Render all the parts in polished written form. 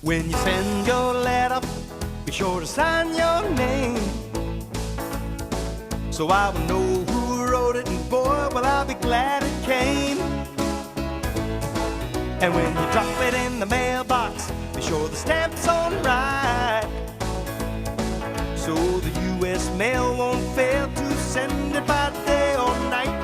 When you send your letter, be sure to sign your name, so I will know who wrote it, and boy, will I be glad it came. And when you drop it in the mailbox, be sure the stamp's on right, so the U.S. mail won't fail to send it by day or night.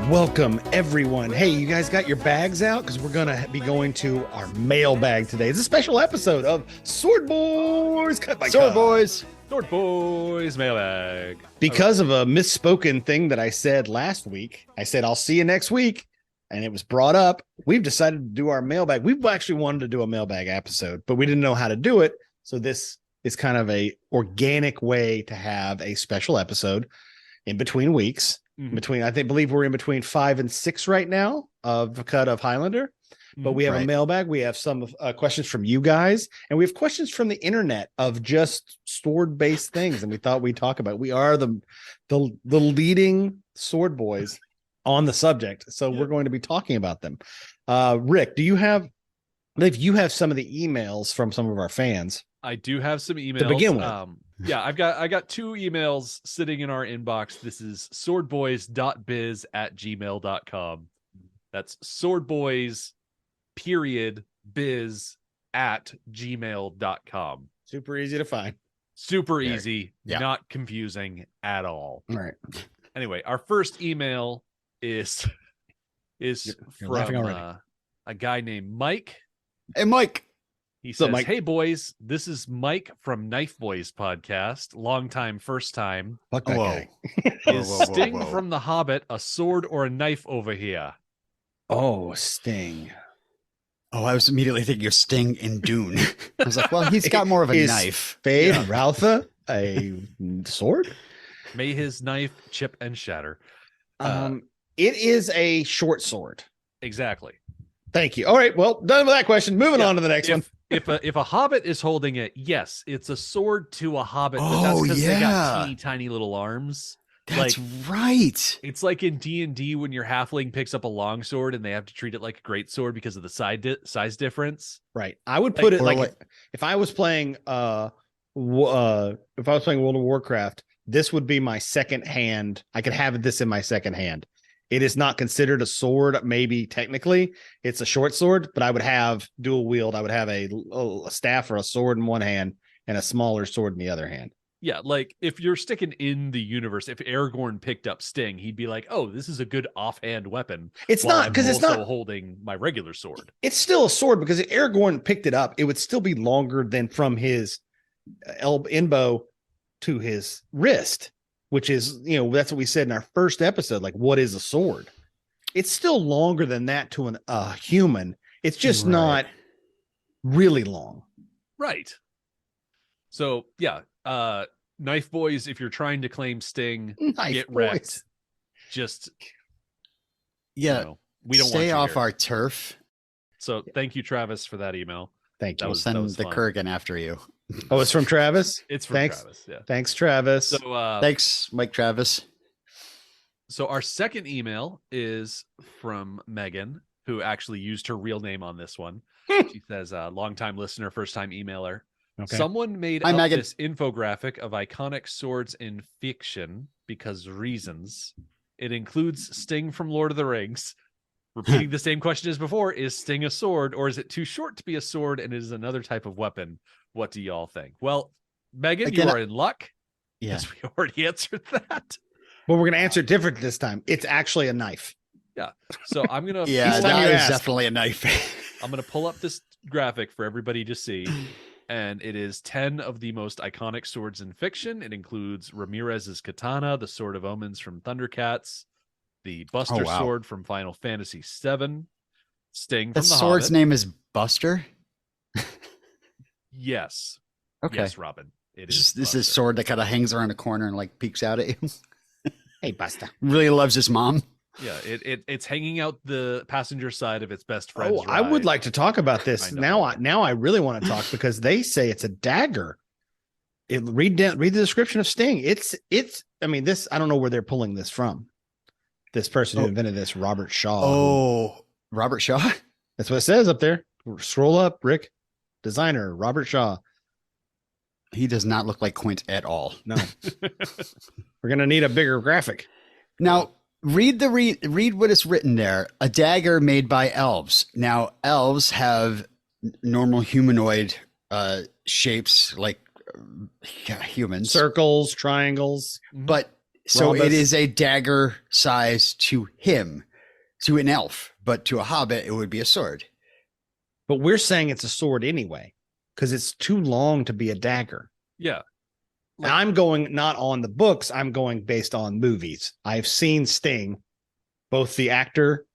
Welcome, everyone. Hey, you guys got your bags out? Because we're going to be going to our mailbag today. It's a special episode of Sword Boys Cut by Sword Cut. Boys. Sword Boys mailbag. Because of a misspoken thing that I said last week, I said, I'll see you next week. And it was brought up. We've decided to do our mailbag. We've actually wanted to do a mailbag episode, but we didn't know how to do it. So this is kind of a organic way to have a special episode in between weeks. Believe we're in between 5 and 6 right now of the cut of Highlander, but we have a mailbag. We have some questions from you guys, and we have questions from the internet of just sword-based things. And we thought we'd talk about it. We are the leading sword boys on the subject, so we're going to be talking about them. Rick, I believe you have some of the emails from some of our fans. I do have some emails To begin with. Yeah, I got 2 emails sitting in our inbox. This is swordboys.biz@gmail.com. That's swordboys.biz@gmail.com. Super easy to find. Super easy, Yeah. not confusing at all. All right. Anyway, our first email is You're laughing from already. a guy named Mike. Hey, Mike. He So, says, Mike- "Hey boys, this is Mike from Knife Boys podcast. Long time, first time. Fuck that Whoa. guy. Is whoa, whoa, Sting whoa. from The Hobbit a sword or a knife over here?" Oh, Sting. Oh, I was immediately thinking of Sting in Dune. I was like, well, he's got more of a Is knife. Fade Ralpha a sword? May his knife chip and shatter. It is a short sword. Exactly. Thank you. All right, well, done with that question. Moving Yeah, on to the next one. If a hobbit is holding it, yes, it's a sword to a hobbit. But that's Oh, because they yeah. got teeny tiny little arms. That's like, right. It's like in D&D when your halfling picks up a long sword and they have to treat it like a great sword because of the size difference. Right. I would put it Or like like- if I was playing World of Warcraft, this would be my second hand. I could have this in my second hand. It is not considered a sword, maybe technically. It's a short sword, but I would have dual wield. I would have a staff or a sword in one hand and a smaller sword in the other hand. Yeah, like if you're sticking in the universe, if Aragorn picked up Sting, he'd be like, "Oh, this is a good offhand weapon." It's while not I'm because it's also not. holding my regular sword. It's still a sword because if Aragorn picked it up, it would still be longer than from his elbow to his wrist, which is, that's what we said in our first episode. Like, what is a sword? It's still longer than that to a human. It's just Right. not really long. Right. So yeah, Knife Boys, if you're trying to claim Sting, Knife get Boys. wrecked. Just Yeah. we don't Stay want you off here. our turf. So thank you, Travis, for that email. Thank you. That We'll was send the fun. Kurgan after you. Oh, it's from Travis. It's from Thanks. Travis. Yeah. Thanks, Travis. So Thanks, Mike Travis. So our second email is from Megan, who actually used her real name on this one. She says, longtime listener, first time emailer. Okay. Someone made Hi, up Megan. this infographic of iconic swords in fiction because reasons. It includes Sting from Lord of the Rings. Repeating the same question as before, is Sting a sword or is it too short to be a sword and is another type of weapon? What do y'all think? Well, Megan, Again, you are in luck. Yeah. Because we already answered that. But we're going to answer it different this time. It's actually a knife. So I'm gonna Yeah, Each time that you is ask. definitely a knife. I'm gonna pull up this graphic for everybody to see, and it is 10 of the most iconic swords in fiction. It includes Ramirez's katana, the Sword of Omens from Thundercats, the Buster wow. sword from Final Fantasy VII, Sting The from the sword's Hobbit. name is Buster. Yes, Okay. yes, Robin. It is. This is Buster. sword that kind of hangs around a corner and like peeks out at you. Hey, Buster. Really loves his mom. Yeah, it's hanging out the passenger side of its best friend's Oh, I would ride. like to talk about this. I know. Now I really want to talk because they say it's a dagger. Read the description of Sting. It's I mean, this, I don't know where they're pulling this from. This person who Oh. invented this, Robert Shaw. Oh, Robert Shaw. That's what it says up there. Scroll up, Rick. designer Robert Shaw. He does not look like Quint at all. No. We're going to need a bigger graphic. Now, read what is written there. A dagger made by elves. Now, elves have normal humanoid shapes like humans. Circles, triangles. But so Rhombus. it is a dagger size to him, to an elf, but to a hobbit, it would be a sword. But we're saying it's a sword anyway, because it's too long to be a dagger. Yeah. Now, I'm going not on the books, I'm going based on movies. I've seen Sting, both the actor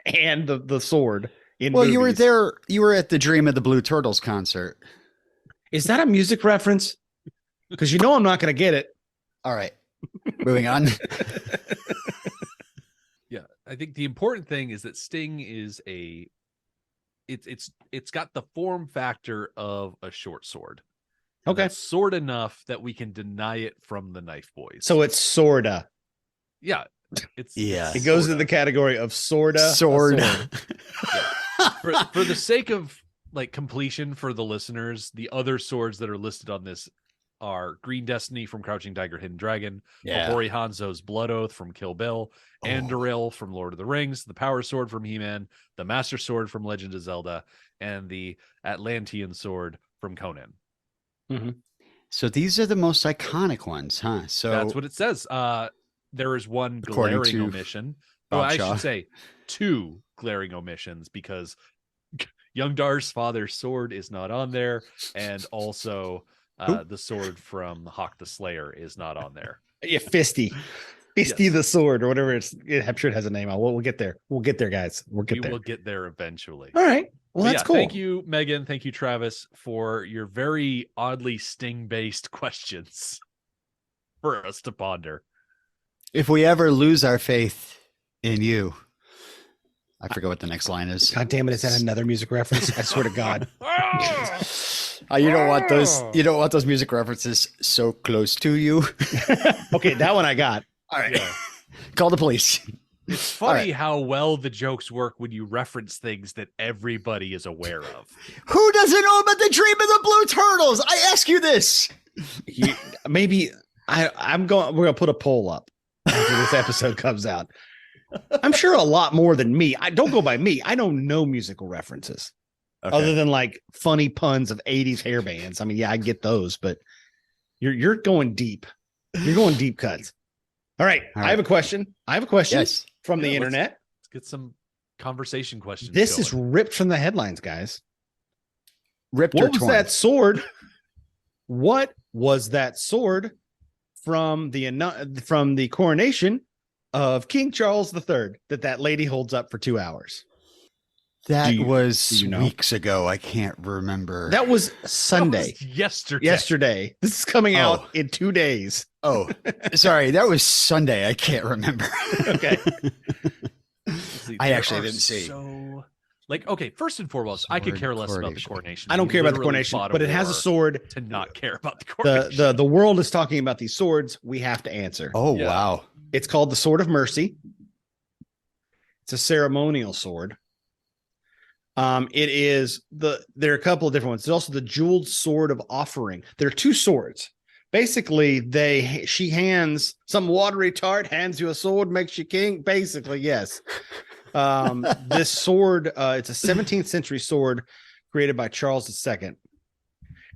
and the sword in movies. You were there, you were at the Dream of the Blue Turtles concert. Is that a music reference? Because you know I'm not going to get it. All right. Moving on. Yeah. I think the important thing is that Sting is it's got the form factor of a short sword. And Okay. that's sword enough that we can deny it from the Knife Boys. So it's sorta. yeah. It's Yeah. It goes sorta. to the category of sorta. a Sword. For the sake of like completion for the listeners, the other swords that are listed on this are Green Destiny from Crouching Tiger, Hidden Dragon, Obori Hanzo's Blood Oath from Kill Bill, Anduril from Lord of the Rings, the Power Sword from He-Man, the Master Sword from Legend of Zelda, and the Atlantean Sword from Conan. So these are the most iconic ones, huh? So That's what it says. There is one According glaring to omission. Bob I Shaw. should say 2 glaring omissions because Young Dar's father's sword is not on there, and also the sword from Hawk the Slayer is not on there. Yeah, Fisty. Fisty Yes. the sword, or whatever I'm sure it has a name. We'll get there. We'll get there, guys. We'll get We there. will get there eventually. All right. Well, But that's yeah, cool. Thank you, Megan. Thank you, Travis, for your very oddly Sting-based questions for us to ponder. if we ever lose our faith in you, I forget what the next line is. God damn it! Is that another music reference? I swear to God. You don't want those. You don't want those music references so close to you. Okay, that one I got. All right. Yeah. Call the police. It's funny how well the jokes work when you reference things that everybody is aware of. Who doesn't know about the Dream of the Blue Turtles? I ask you this. Maybe I'm going. We're gonna put a poll up after this episode comes out. I'm sure a lot more than me. I don't go by me. I don't know musical references other than like funny puns of 80s hair bands. I mean, yeah, I get those, but you're going deep. You're going deep cuts. All right. All right. I have a question. Yes. From the Yeah, internet. Let's get some conversation questions. This is going. ripped from the headlines, guys. Ripped or What was torn? that sword? What was that sword from the coronation of King Charles III that lady holds up for 2 hours? That do was you know? weeks ago. I can't remember. That was That was Sunday. yesterday. Yesterday. This is coming out in 2 days. Oh, sorry. That was Sunday. I can't remember. Okay. See, I there actually are didn't see. So, like, okay, first and foremost, I could Sword care less about the coronation. coronation. I don't We care about the literally coronation, fought but it has a war sword. to not care about the coronation. The world is talking about these swords. We have to answer. Oh, Yeah. wow. It's called the Sword of Mercy. It's a ceremonial sword. There are a couple of different ones. There's also the jeweled sword of offering. There are 2 swords. Basically, she hands some watery tart, hands you a sword, makes you king. Basically, yes. This sword, it's a 17th century sword created by Charles II,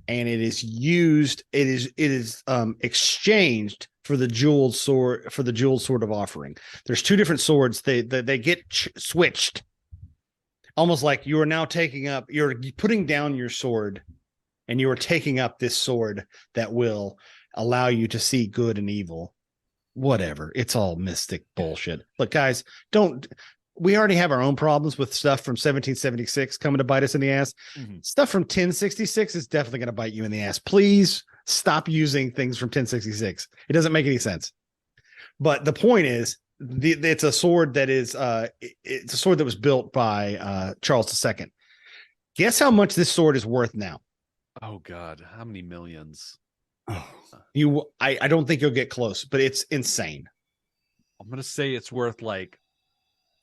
and it is used. It is exchanged for the jeweled sword of offering. There's 2 different swords. They get switched. Almost like you are now you're putting down your sword and you are taking up this sword that will allow you to see good and evil. Whatever. It's all mystic bullshit. Look, guys, we already have our own problems with stuff from 1776 coming to bite us in the ass. Mhm. Stuff from 1066 is definitely going to bite you in the ass. Please stop using things from 1066. It doesn't make any sense. But the point is, it's a sword that is it's a sword that was built by Charles II. Guess how much this sword is worth now? Oh God, how many millions? Oh. I don't think you'll get close, but it's insane. I'm gonna say it's worth like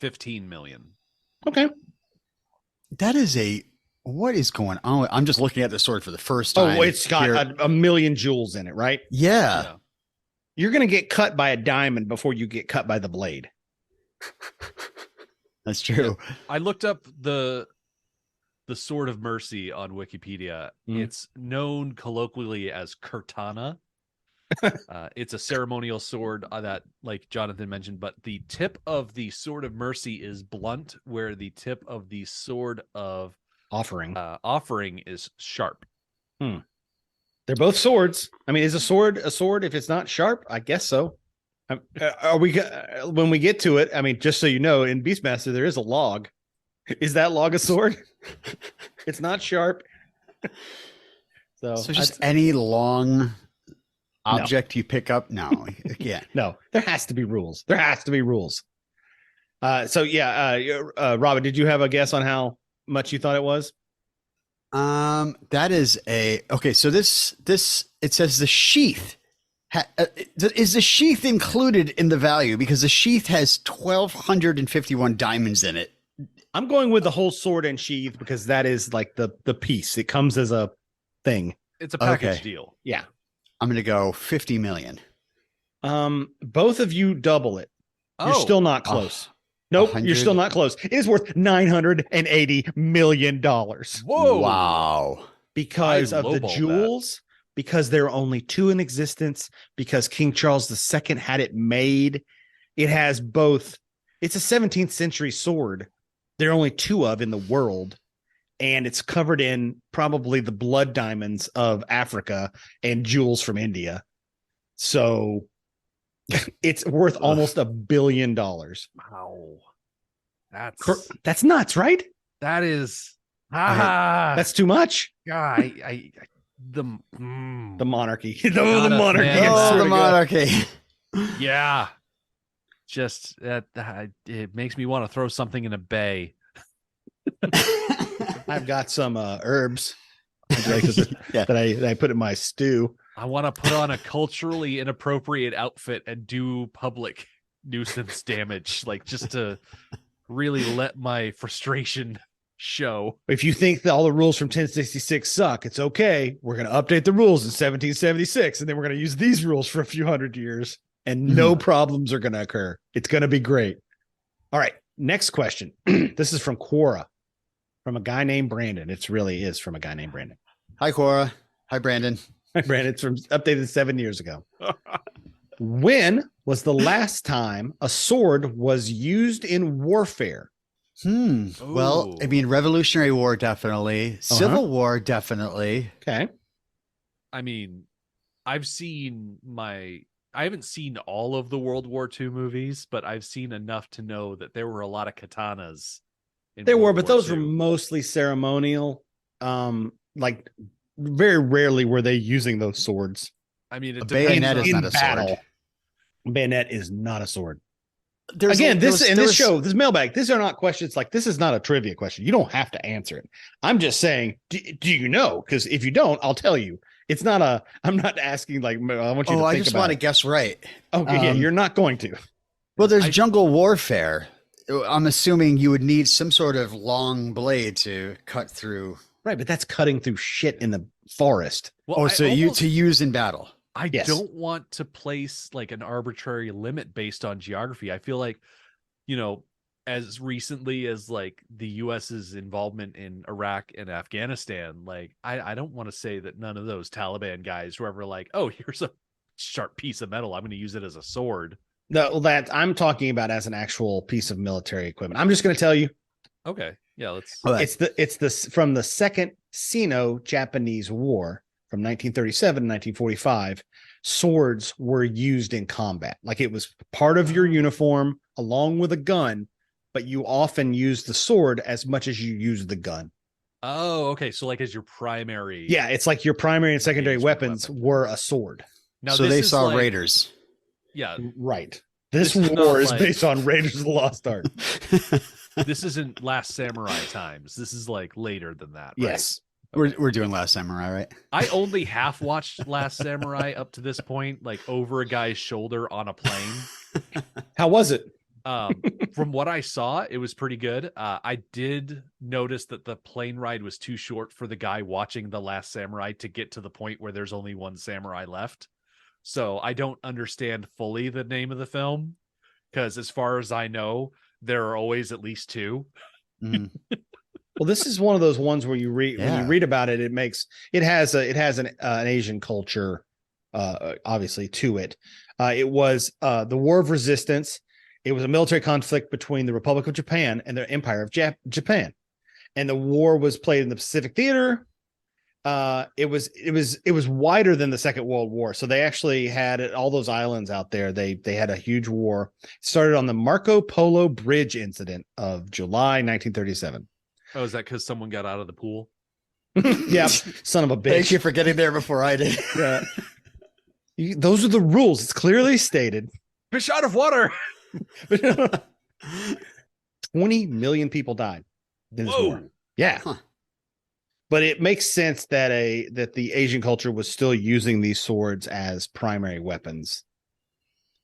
15 million. Okay. That is a What is going on? I'm just looking at the sword for the first time. Oh, it's got a million jewels in it, right? Yeah. Yeah. You're going to get cut by a diamond before you get cut by the blade. That's true. I looked up the Sword of Mercy on Wikipedia. It's known colloquially as Kurtana. It's a ceremonial sword that, like Jonathan mentioned, but the tip of the Sword of Mercy is blunt, where the tip of the Sword of offering is sharp. They're both swords. I mean, is a sword if it's not sharp? I guess so. Are we when we get to it? I mean, just so you know, in Beastmaster there is a log. Is that log a sword? It's not sharp. So just any long object you pick up? No, yeah, no. There has to be rules. So yeah, Robin, did you have a guess on how much you thought it was? That is okay. So this it says the sheath. Is the sheath included in the value? Because the sheath has 1,251 diamonds in it. I'm going with the whole sword and sheath because that is like the piece. It comes as a thing. It's a package deal. Yeah. I'm going to go 50 million. Both of you double it. You're still not close. Nope, 100? You're still not close. It is worth $980 million. Whoa. Wow. Because of the jewels, because there are only two in existence, because King Charles II had it made. It has both. It's a 17th century sword. There are only two of in the world. And it's covered in probably the blood diamonds of Africa and jewels from India. So it's worth almost $1 billion. Wow. That's nuts, right? That is that's too much. Yeah, the monarchy. the monarchy. Oh, the monarchy. Yeah. Just it makes me want to throw something in a bay. I've got some herbs that I put in my stew. I want to put on a culturally inappropriate outfit and do public nuisance damage, like just to really let my frustration show. If you think that all the rules from 1066 suck, it's okay. We're going to update the rules in 1776, and then we're going to use these rules for a few hundred years, and no problems are going to occur. It's going to be great. All right, next question. This is from Quora, from a guy named Brandon. It really is from a guy named Brandon. Hi, Quora. Hi, Brandon. Hi, Brandon. It's from updated 7 years ago. When was the last time a sword was used in warfare? Well, I mean, Revolutionary War, definitely. Civil War, definitely. Okay. I mean, I haven't seen all of the World War II movies, but I've seen enough to know that there were a lot of katanas. There were, but those were mostly ceremonial. Like very rarely were they using those swords. I mean, a bayonet is not a sword. Bayonet is not a sword. Again, this mailbag, these are not questions. Like, this is not a trivia question. You don't have to answer it. I'm just saying, do you know? Because if you don't, I'll tell you. It's not I'm not asking, like, I want you to think I just want to guess right. Okay, yeah, you're not going to. Well, there's jungle warfare. I'm assuming you would need some sort of long blade to cut through. Right, but that's cutting through shit in the forest. Well, to use in battle. I don't want to place like an arbitrary limit based on geography. I feel like, as recently as like the US's involvement in Iraq and Afghanistan, like I don't want to say that none of those Taliban guys were ever like, oh, here's a sharp piece of metal, I'm going to use it as a sword. No, that I'm talking about as an actual piece of military equipment. I'm just going to tell you. Okay, yeah, let's. It's from the Second Sino-Japanese War from 1937 to 1945. Swords were used in combat, like it was part of your uniform along with a gun, but you often use the sword as much as you use the gun. Oh, okay. So like as your primary. Yeah, it's like your primary and secondary weapons were a sword. Now, so they saw Raiders. Yeah. Right. This war is based on Raiders of the Lost Ark. This isn't Last Samurai times. This is like later than that. Right? Yes. Okay. We're doing Last Samurai, right? I only half watched Last Samurai up to this point, like over a guy's shoulder on a plane. How was it? From what I saw, it was pretty good. I did notice that the plane ride was too short for the guy watching The Last Samurai to get to the point where there's only one samurai left. So I don't understand fully the name of the film, because as far as I know, there are always at least two. Mm. Well, this is one of those ones where you read when you read about it, it has an Asian culture, obviously, to it. It was the War of Resistance. It was a military conflict between the Republic of Japan and the Empire of Japan, and the war was played in the Pacific Theater. It was wider than the Second World War, so they actually had all those islands out there. They had a huge war. It started on the Marco Polo Bridge incident of July 1937. Oh, is that because someone got out of the pool? Yeah, son of a bitch. Thank you for getting there before I did. Yeah. Those are the rules. It's clearly stated. Fish out of water. 20 million people died in this Whoa. war. Yeah. Huh. But it makes sense that the Asian culture was still using these swords as primary weapons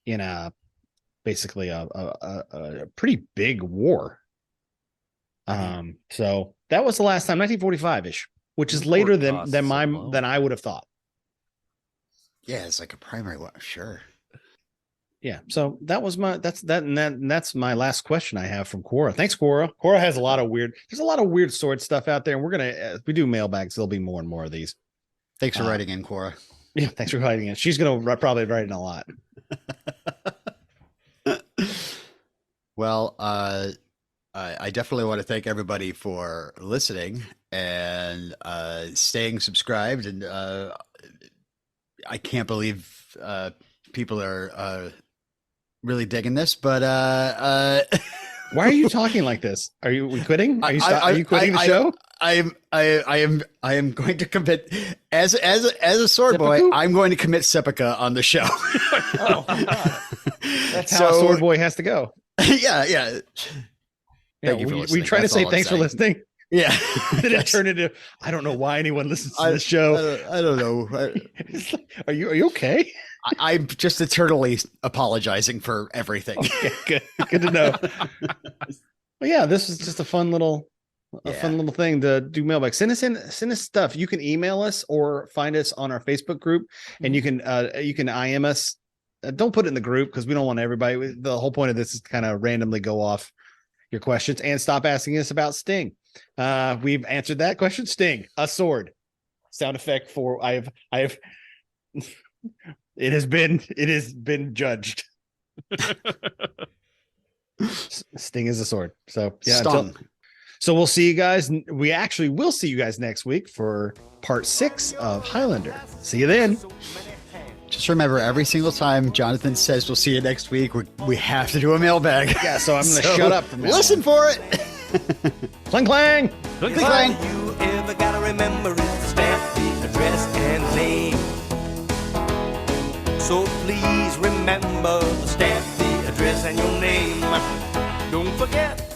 in basically a pretty big war. So that was the last time, 1945-ish, which is later than I would have thought. Yeah, it's like a primary one. Sure. Yeah, so that's my last question I have from Quora. Thanks, Quora. Quora has there's a lot of weird sword stuff out there, and we're gonna we do mailbags. There'll be more and more of these. Thanks for writing in, Cora. Yeah, thanks for writing in. She's gonna probably write in a lot. Well, I definitely want to thank everybody for listening and staying subscribed. And I can't believe people are really digging this, but why are you talking like this? Are you quitting? Are you quitting the show? I am going to commit as a sword Seppuku? boy. I'm going to commit seppuku on the show. Oh, that's how a sword boy has to go. Yeah. Thank you for listening. We try to say thanks for listening. Yeah. Then it turned into I don't know why anyone listens to this show. I don't know. Are you okay? I'm just eternally apologizing for everything. Okay, good to know. Well, yeah, this is just a fun little thing to do mailbag. Send us stuff. You can email us or find us on our Facebook group, and you can IM us. Don't put it in the group because we don't want everybody. The whole point of this is to kind of randomly go off your questions and stop asking us about Sting. We've answered that question. Sting, a sword. Sound effect for I have it has been judged. Sting is a sword. So yeah. So we'll see you guys. We actually will see you guys next week for part 6 of Highlander. See you then. Just remember, every single time Jonathan says we'll see you next week, we have to do a mailbag. Yeah, so I'm going to shut up from now. Listen for it. Clang Clang. Clang, All clang. you ever gotta remember is the stamp, the address, and name. So please remember the stamp, the address, and your name. Don't forget